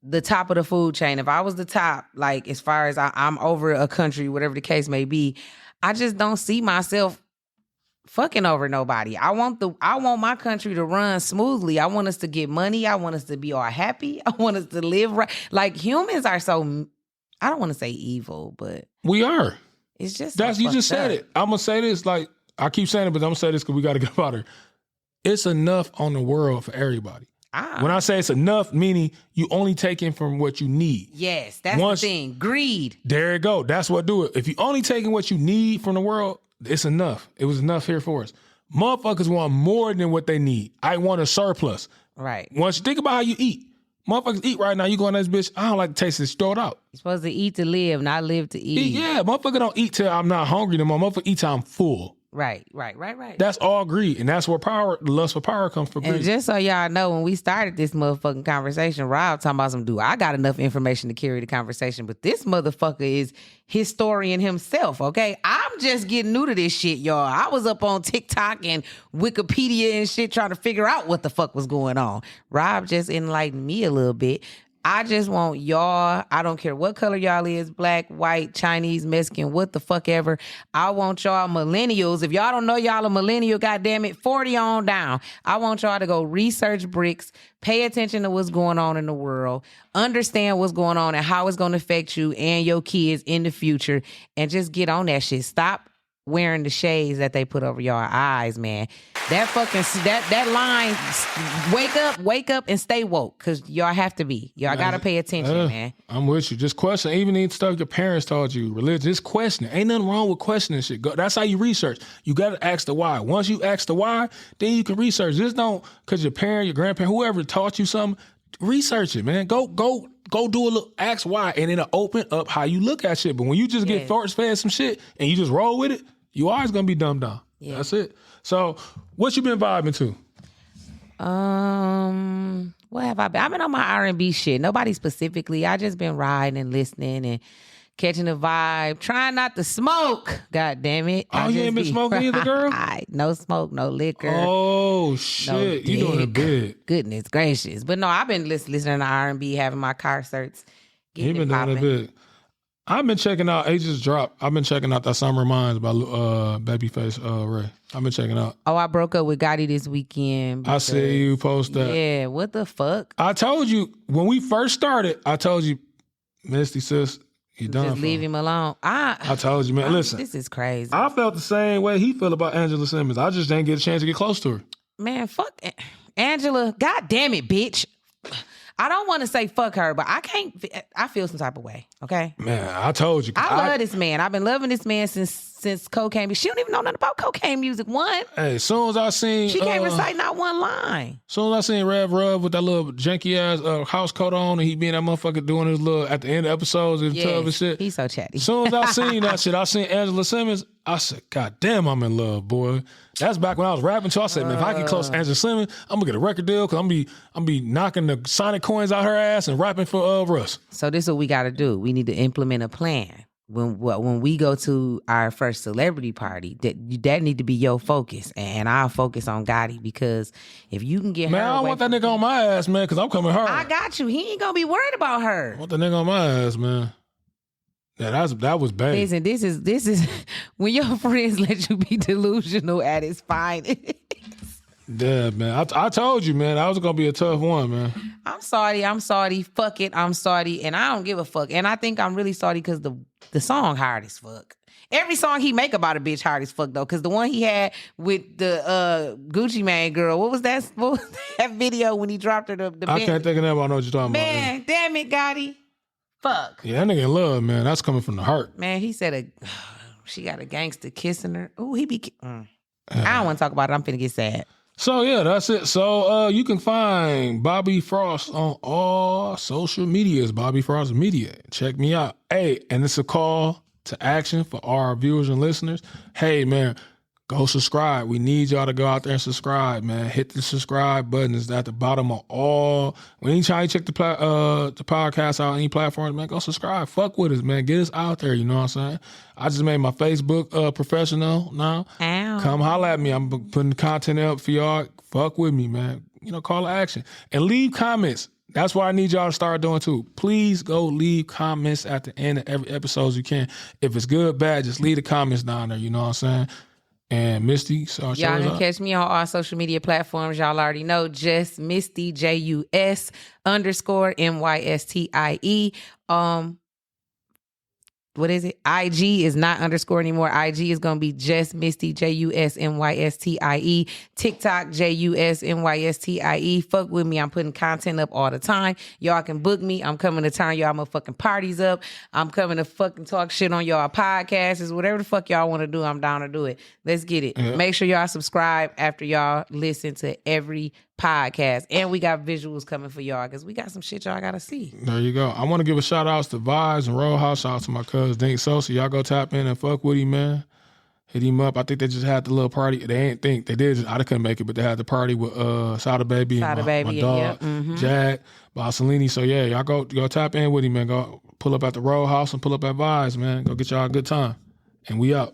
the top of the food chain, if I was the top, like as far as I'm over a country, whatever the case may be, I just don't see myself fucking over nobody. I want my country to run smoothly. I want us to get money. I want us to be all happy. I want us to live right. Like humans are so, I don't want to say evil, but we are. It's just you just said it. I'm gonna say this, like I keep saying it, but I'm gonna say this because we got to get out of here. It's enough on the world for everybody. When I say it's enough, meaning you only taking from what you need. Yes, that's the thing. Greed. There you go. That's what do it. If you only taking what you need from the world, it's enough. It was enough here for us. Motherfuckers want more than what they need. I want a surplus. Right. Once you think about how you eat, motherfuckers eat right now. You go on this bitch, I don't like to taste this, throw it out. You're supposed to eat to live, not live to eat. Yeah, motherfucker don't eat till I'm not hungry no more. Motherfucker eat till I'm full. Right. That's all greed. And that's where the lust for power comes from greed. And just so y'all know, when we started this motherfucking conversation, Rob talking about some dude. I got enough information to carry the conversation, but this motherfucker is historian himself, okay? I'm just getting new to this shit, y'all. I was up on TikTok and Wikipedia and shit trying to figure out what the fuck was going on. Rob just enlightened me a little bit. I just want y'all, I don't care what color y'all is, black, white, Chinese, Mexican, what the fuck ever. I want y'all millennials. If y'all don't know y'all a millennial, goddamn it, 40 on down. I want y'all to go research bricks, pay attention to what's going on in the world, understand what's going on and how it's going to affect you and your kids in the future, and just get on that shit. Stop wearing the shades that they put over your eyes, man. That fucking that line, wake up and stay woke, because y'all have to be. Y'all gotta pay attention, man. I'm with you. Just question. Even the stuff your parents taught you, religion, just question it. Ain't nothing wrong with questioning shit. That's how you research. You gotta ask the why. Once you ask the why, then you can research. Just don't, because your parent, your grandparent, whoever taught you something, research it, man. Go do a little, ask why, and it'll open up how you look at shit. But when you just get force-fed some shit and you just roll with it, you always gonna be dumbed down. Yeah. That's it. So, what you been vibing to? What have I been? I've been on my R&B shit. Nobody specifically. I just been riding and listening and catching the vibe. Trying not to smoke. God damn it. Oh, you ain't been smoking either, girl? No smoke, no liquor. Oh, shit. You doing it big. Goodness gracious. But no, I've been listening to R&B, having my concerts. You been doing it big. I've been checking out, Ages Drop. I've been checking out that Summer Minds by Babyface Ray. I've been checking out. Oh, I broke up with Gotti this weekend. I see you post that. Yeah, what the fuck? I told you, when we first started, I told you, Misty, sis, you done. Just leave him alone. I told you, man. Listen. This is crazy. I felt the same way he felt about Angela Simmons. I just didn't get a chance to get close to her. Man, fuck Angela. God damn it, bitch. I don't want to say fuck her, but I feel some type of way, okay? Man, I told you. I love this man. I've been loving this man since cocaine. She don't even know nothing about cocaine music. One. Hey, as soon as I seen... She can't recite not one line. As soon as I seen Rev with that little janky-ass house coat on, and he being that motherfucker doing his little... At the end of episodes, his tub and shit. He's so chatty. As soon as I seen that shit, I seen Angela Simmons, I said, God damn, I'm in love, boy. That's back when I was rapping too. I said, man, if I get close to Angela Simmons, I'm gonna get a record deal, because I'm be knocking the Sonic coins out her ass and rapping for Russ. So this is what we got to do. We need to implement a plan. When we go to our first celebrity party, that need to be your focus, and I'll focus on Gotti, because if you can get her, man, I don't want that nigga on my ass, man, because I'm coming hard. I got you. He ain't gonna be worried about her. I want that nigga on my ass, man. Yeah, that was bad. Listen, this is when your friends let you be delusional at its finest. Yeah, man. I told you, man. That was gonna be a tough one, man. I'm sorry. Fuck it. I'm sorry, and I don't give a fuck. And I think I'm really sorry because the song hard as fuck. Every song he make about a bitch hard as fuck though, because the one he had with the Gucci Mane girl, what was that video when he dropped her the I can't think of that, but I know what you're talking about. Man, damn it, Gotti. Fuck. Yeah, that nigga in love, man. That's coming from the heart. Man, he said she got a gangster kissing her. Ooh, he be... I don't want to talk about it. I'm finna get sad. So, yeah, that's it. So, you can find Bobby Frost on all social medias. Bobby Frost Media. Check me out. Hey, and it's a call to action for our viewers and listeners. Hey, man, Go subscribe. We need y'all to go out there and subscribe, man. Hit the subscribe button. It's at the bottom of all. Anytime you check the podcast out on any platforms, man, go subscribe. Fuck with us, man. Get us out there. You know what I'm saying? I just made my Facebook professional now. Ow. Come holler at me. I'm putting content up for y'all. Fuck with me, man. Call to action. And leave comments. That's what I need y'all to start doing too. Please go leave comments at the end of every episode you can. If it's good, bad, just leave the comments down there. You know what I'm saying? And Misty, so y'all can catch me on all social media platforms. Y'all already know, just Misty, JUS_MYSTIE. What is it? IG is not underscore anymore. IG is going to be just Misty, JUSMYSTIE. TikTok, JUSMYSTIE. Fuck with me. I'm putting content up all the time. Y'all can book me. I'm coming to turn y'all motherfucking parties up. I'm coming to fucking talk shit on y'all podcasts. Whatever the fuck y'all want to do, I'm down to do it. Let's get it. Yeah. Make sure y'all subscribe after y'all listen to every podcast. And we got visuals coming for y'all because we got some shit y'all gotta see. There you go. I want to give a shout outs to Vibes and Roadhouse. Shout out to my cousin Dink Sosa. Y'all go tap in and fuck with him, man. Hit him up. I think they just had the little party. They ain't think they did. I couldn't make it, but they had the party with Sada Baby and my dog Jad Bossolini. So yeah, y'all go tap in with him, man. Go pull up at the Roadhouse and pull up at Vibes, man. Go get y'all a good time. And we out.